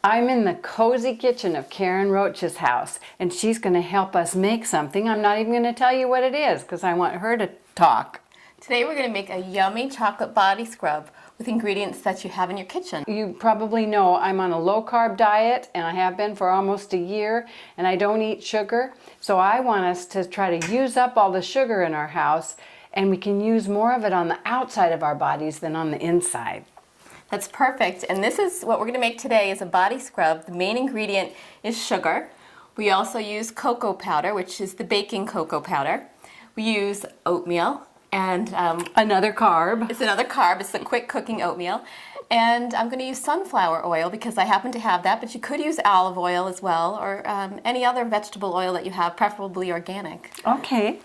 I'm in the cozy kitchen of Karen Roche's house, and she's going to help us make something. I'm not even going to tell you what it is because I want her to talk. Today we're going to make a yummy chocolate body scrub with ingredients that you have in your kitchen. You probably know I'm on a low-carb diet, and I have been for almost a year, and I don't eat sugar. So I want us to try to use up all the sugar in our house, and we can use more of it on the outside of our bodies than on the inside. That's perfect. And this is what we're going to make today is a body scrub. The main ingredient is sugar. We also use cocoa powder, which is the baking cocoa powder. We use oatmeal. And another carb. It's another carb. It's the quick cooking oatmeal. And I'm going to use sunflower oil because I happen to have that, but you could use olive oil as well, or any other vegetable oil that you have, preferably organic. Okay.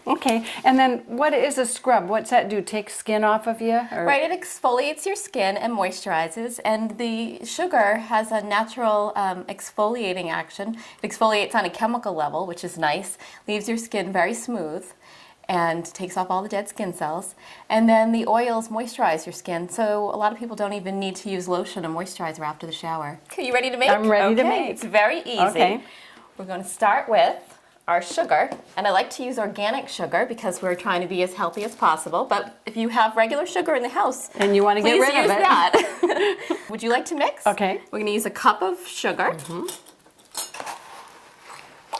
And then what is a scrub? What's that do? Take skin off of you? Or? Right, it exfoliates your skin and moisturizes, and the sugar has a natural exfoliating action. It exfoliates on a chemical level, which is nice, leaves your skin very smooth, and takes off all the dead skin cells. And then the oils moisturize your skin, so a lot of people don't even need to use lotion or moisturizer after the shower. Okay, you ready to make? I'm ready to make. It's very easy. Okay. We're going to start with our sugar, and I like to use organic sugar because we're trying to be as healthy as possible, but if you have regular sugar in the house, and you want to get rid of it, that. Would you like to mix? Okay. We're going to use a cup of sugar.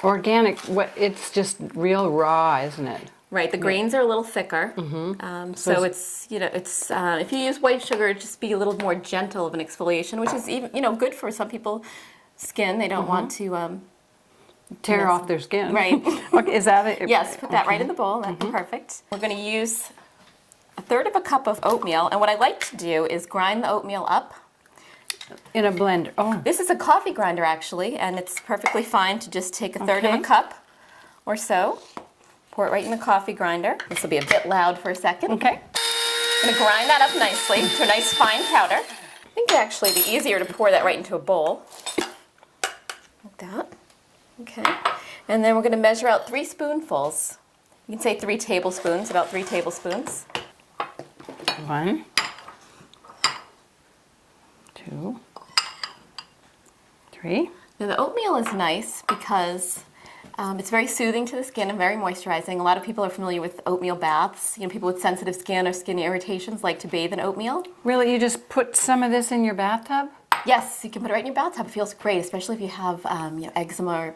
Organic, it's just real raw, isn't it? Right, the grains are a little thicker, so it's if you use white sugar, just be a little more gentle of an exfoliation, which is even good for some people's skin. They don't want to tear off their skin. Right. Okay, is that it? Yes, put that right in the bowl. That's perfect. We're going to use a third of a cup of oatmeal, and what I like to do is grind the oatmeal up. In a blender. Oh. This is a coffee grinder actually, and it's perfectly fine to just take a third of a cup or so. Pour it right in the coffee grinder. This will be a bit loud for a second. Okay. I'm going to grind that up nicely to a nice fine powder. I think actually it'd be easier to pour that right into a bowl. Like that. Okay. And then we're going to measure out 3 spoonfuls. You can say 3 tablespoons, about 3 tablespoons. 1, 2, 3. Now the oatmeal is nice because it's very soothing to the skin and very moisturizing. A lot of people are familiar with oatmeal baths. People with sensitive skin or skin irritations like to bathe in oatmeal. Really, you just put some of this in your bathtub? Yes, you can put it right in your bathtub. It feels great, especially if you have eczema or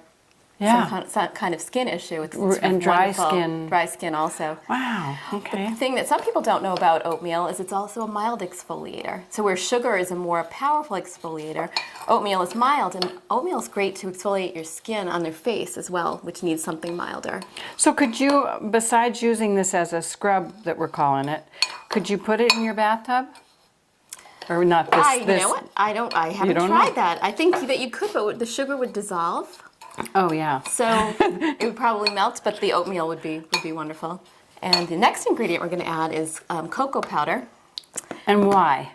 some kind of skin issue. It's and dry skin. Dry skin also. Wow, okay. The thing that some people don't know about oatmeal is it's also a mild exfoliator. So where sugar is a more powerful exfoliator, oatmeal is mild, and oatmeal is great to exfoliate your skin on their face as well, which needs something milder. So could you, besides using this as a scrub that we're calling it, could you put it in your bathtub? Or not this? You know what? I haven't tried that. I think that you could, but the sugar would dissolve. Oh yeah. So it would probably melt, but the oatmeal would be wonderful. And the next ingredient we're going to add is cocoa powder. And why?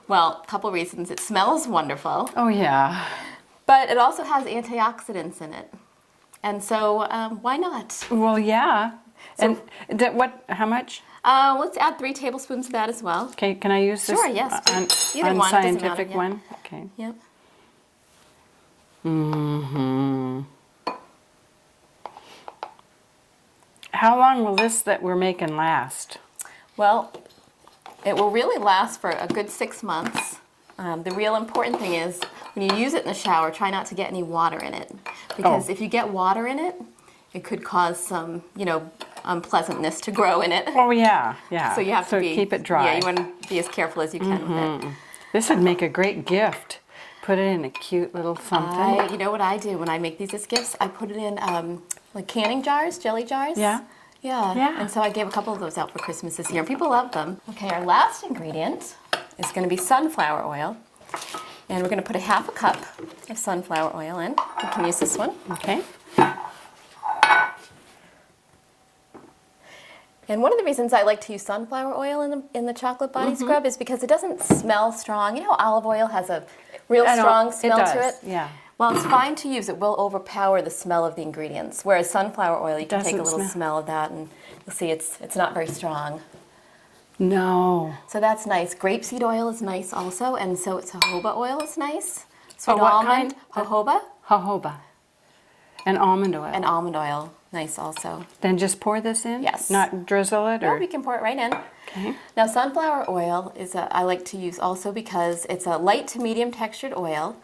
Well, a couple reasons. It smells wonderful. Oh yeah. But it also has antioxidants in it. And so why not? Well, yeah. So, and how much? Let's add 3 tablespoons of that as well. Okay, can I use this? Sure, yes. Either on one, scientific one? Okay. Yep. How long will this that we're making last? Well, it will really last for a good 6 months. The real important thing is when you use it in the shower, try not to get any water in it. Because if you get water in it, it could cause some, unpleasantness to grow in it. Oh yeah, yeah. So you have to keep it dry. Yeah, you want to be as careful as you can with it. This would make a great gift. Put it in a cute little something. You know what I do when I make these as gifts? I put it in like canning jars, jelly jars. Yeah. Yeah. And so I gave a couple of those out for Christmas this year. People love them. Okay, our last ingredient is going to be sunflower oil. And we're going to put a half a cup of sunflower oil in. You can use this one. Okay. And one of the reasons I like to use sunflower oil in the chocolate body scrub is because it doesn't smell strong. You know how olive oil has a real strong smell to it? Yeah. Well, it's fine to use. It will overpower the smell of the ingredients. Whereas sunflower oil, you can take a little smell of that and you'll see it's not very strong. No. So that's nice. Grapeseed oil is nice also, and so it's jojoba oil is nice. Sweet what almond, kind? jojoba, Jojoba. And almond oil. and almond oil. Nice also. Then just pour this in? Yes. Not drizzle it? No, Or? we can pour it right in. Okay. Now, sunflower oil is I like to use also because it's a light to medium textured oil.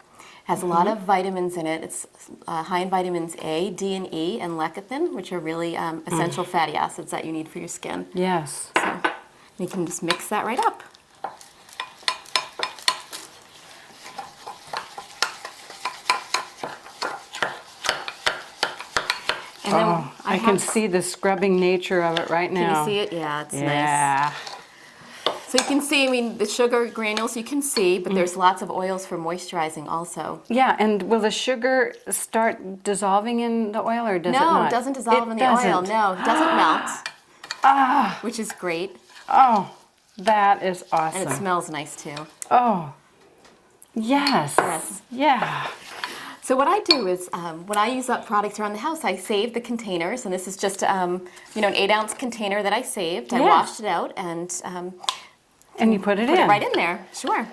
Has a lot of vitamins in it. It's high in vitamins A, D, and E, and lecithin, which are really essential fatty acids that you need for your skin. Yes. So you can just mix that right up. And then Oh, I can see the scrubbing nature of it right Can now. you see it? Yeah, it's nice. Yeah. So you can see, I mean, the sugar granules you can see, but there's lots of oils for moisturizing also. Yeah, and will the sugar start dissolving in the oil or does it No, not? it doesn't dissolve It in the oil. doesn't. No, it doesn't melt, which is great. Oh, that is awesome. And it smells nice too. Oh, yes. Yes. Yeah. So what I do is, when I use up products around the house, I save the containers, and this is just, an 8-ounce container that I saved. I Yes. washed it out and And you put it put in. it right in there. Sure.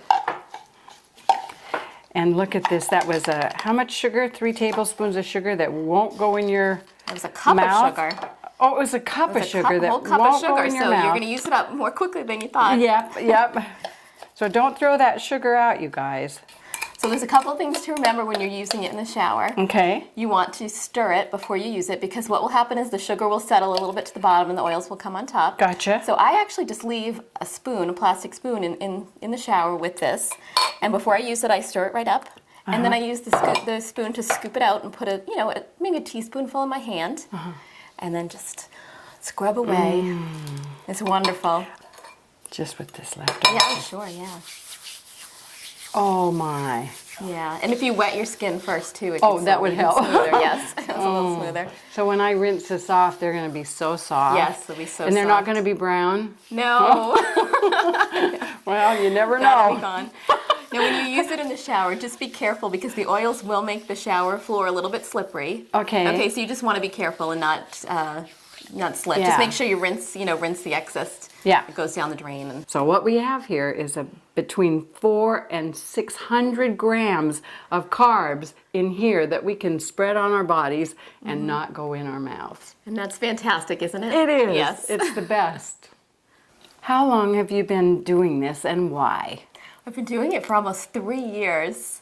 And look at this. That was how much sugar? 3 tablespoons of sugar that won't go in your It was a cup mouth. of sugar. Oh, it was a cup of It was a sugar that whole cup won't of sugar, go in your so mouth. you're going to use it up more quickly than you thought. Yep. So don't throw that sugar out, you guys. So there's a couple of things to remember when you're using it in the shower. Okay. You want to stir it before you use it because what will happen is the sugar will settle a little bit to the bottom and the oils will come on top. Gotcha. So I actually just leave a plastic spoon in the shower with this. And before I use it, I stir it right up. And then I use the spoon to scoop it out and put maybe a teaspoonful in my hand. And then just scrub away. It's wonderful. Just with this left. Yeah, sure, yeah. Oh my. Yeah, and if you wet your skin first too, it Oh, gets that a would little help. smoother. Yes, it's a little smoother. So when I rinse this off, they're going to be so soft. Yes, they'll be so And they're not soft. going to be brown. No, Well, you never that'll be know. gone. Now, when you use it in the shower, just be careful because the oils will make the shower floor a little bit slippery. Okay. Okay, so you just want to be careful and not slip. Yeah. Just make sure you rinse the excess. Yeah. It goes down the drain. And So what we have here is between 400 and 600 grams of carbs in here that we can spread on our bodies and not go in our mouths. that's fantastic, isn't it? It is. Yes. It's the best. How long have you been doing this and why? I've been doing it for almost 3 years.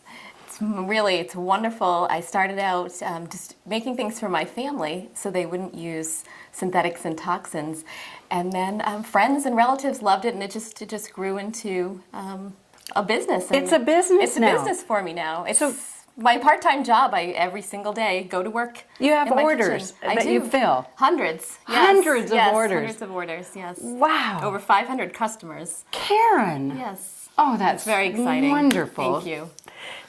It's wonderful. I started out just making things for my family so they wouldn't use synthetics and toxins. And then friends and relatives loved it, and it just grew into a business. And It's a business It's a now. business for me now. It's my part-time job. I every single day go to work. You have in my orders kitchen. I that do. you fill. Hundreds. Yes. Hundreds of Yes, orders. Hundreds of orders. Yes. Wow. Over 500 customers. Karen. Yes. Oh, that's Very exciting. Wonderful. Thank you.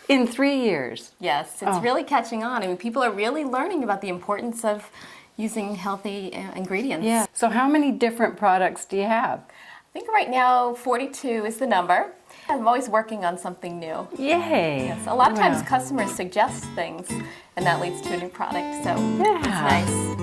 In 3 years. Yes, it's really catching on. I mean, people are really learning about the importance of using healthy ingredients. Yeah. So how many different products do you have? I think right now 42 is the number. I'm always working on something new. Yay. Yes, a lot of times Wow. customers suggest things, and that leads to a new product. So Yeah. it's nice.